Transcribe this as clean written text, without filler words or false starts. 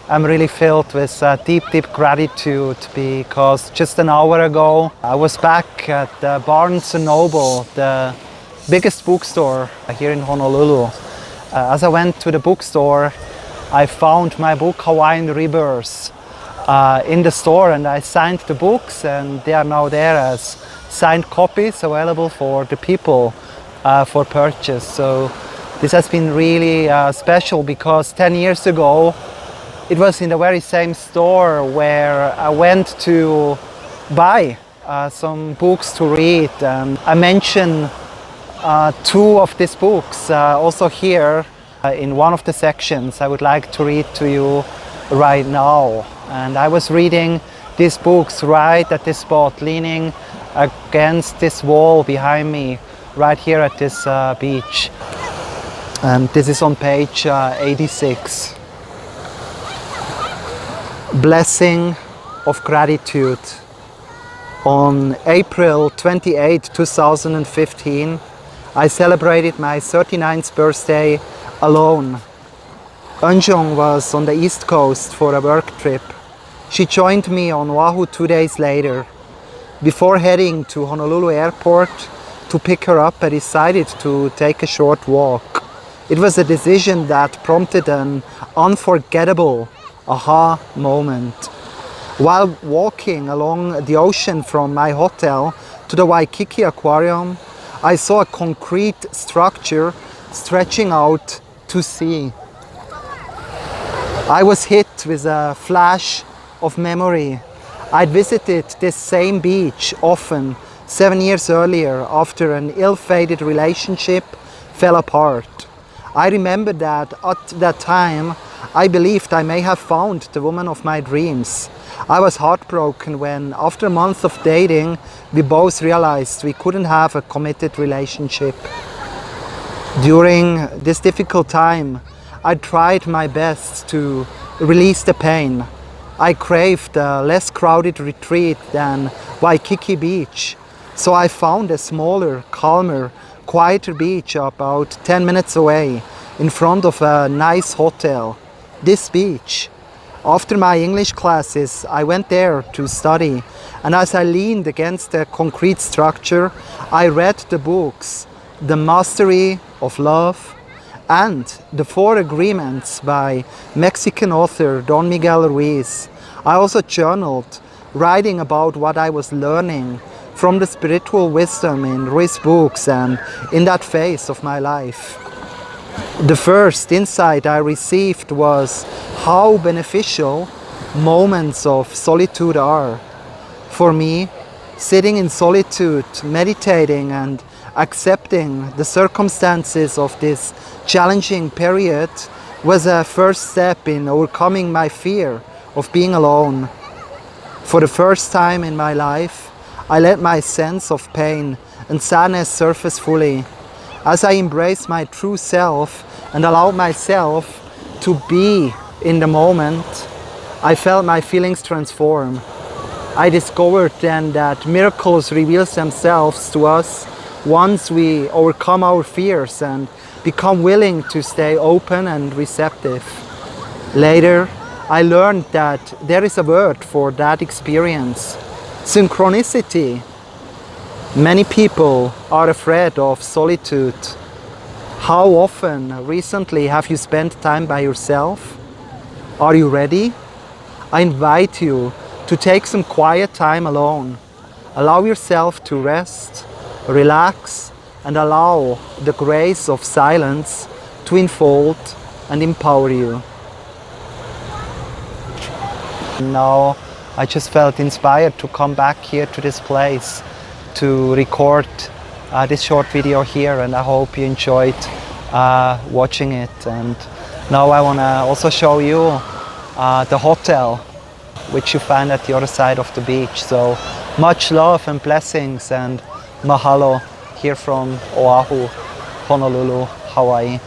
I'm really filled with deep gratitude because just an hour ago I was back at Barnes & Noble, the biggest bookstore here in Honolulu. As I went to the bookstore, I found my book Hawaiian Rebirth in the store, and I signed the books, and they are now there as signed copies available for the people for purchase. So this has been really special because 10 years ago it was in the very same store where I went to buy some books to read. I mentioned two of these books also here in one of the sections I would like to read to you right now. And I was reading these books right at this spot, leaning against this wall behind me, right here at this beach. And this is on page 86. Blessing of Gratitude. On April 28, 2015, I celebrated my 39th birthday alone. Eunjung was on the East Coast for a work trip. She joined me on Oahu 2 days later. Before heading to Honolulu Airport to pick her up, I decided to take a short walk. It was a decision that prompted an unforgettable aha moment. While walking along the ocean from my hotel to the Waikiki Aquarium, I saw a concrete structure stretching out to sea. I was hit with a flash of memory. I'd visited this same beach often 7 years earlier after an ill-fated relationship fell apart. I remember that at that time I believed I may have found the woman of my dreams. I was heartbroken when, after a month of dating, we both realized we couldn't have a committed relationship. During this difficult time, I tried my best to release the pain. I craved a less crowded retreat than Waikiki Beach, so I found a smaller, calmer, quieter beach about 10 minutes away, in front of a nice hotel. This beach. After my English classes, I went there to study, and as I leaned against the concrete structure, I read the books The Mastery of Love and The Four Agreements by Mexican author Don Miguel Ruiz. I also journaled, writing about what I was learning from the spiritual wisdom in Ruiz books and in that phase of my life. The first insight I received was how beneficial moments of solitude are. For me, sitting in solitude, meditating and accepting the circumstances of this challenging period was a first step in overcoming my fear of being alone. For the first time in my life, I let my sense of pain and sadness surface fully. As I embraced my true self and allowed myself to be in the moment, I felt my feelings transform. I discovered then that miracles reveal themselves to us once we overcome our fears and become willing to stay open and receptive. Later, I learned that there is a word for that experience: synchronicity. Many people are afraid of solitude. How often recently have you spent time by yourself? Are you ready? I invite you to take some quiet time alone. Allow yourself to rest, relax, and allow the grace of silence to unfold and empower you. Now I just felt inspired to come back here to this place to record this short video here, and I hope you enjoyed watching it. And now I want to also show you the hotel which you find at the other side of the beach. So much love and blessings and mahalo here from Oahu, Honolulu, Hawaii.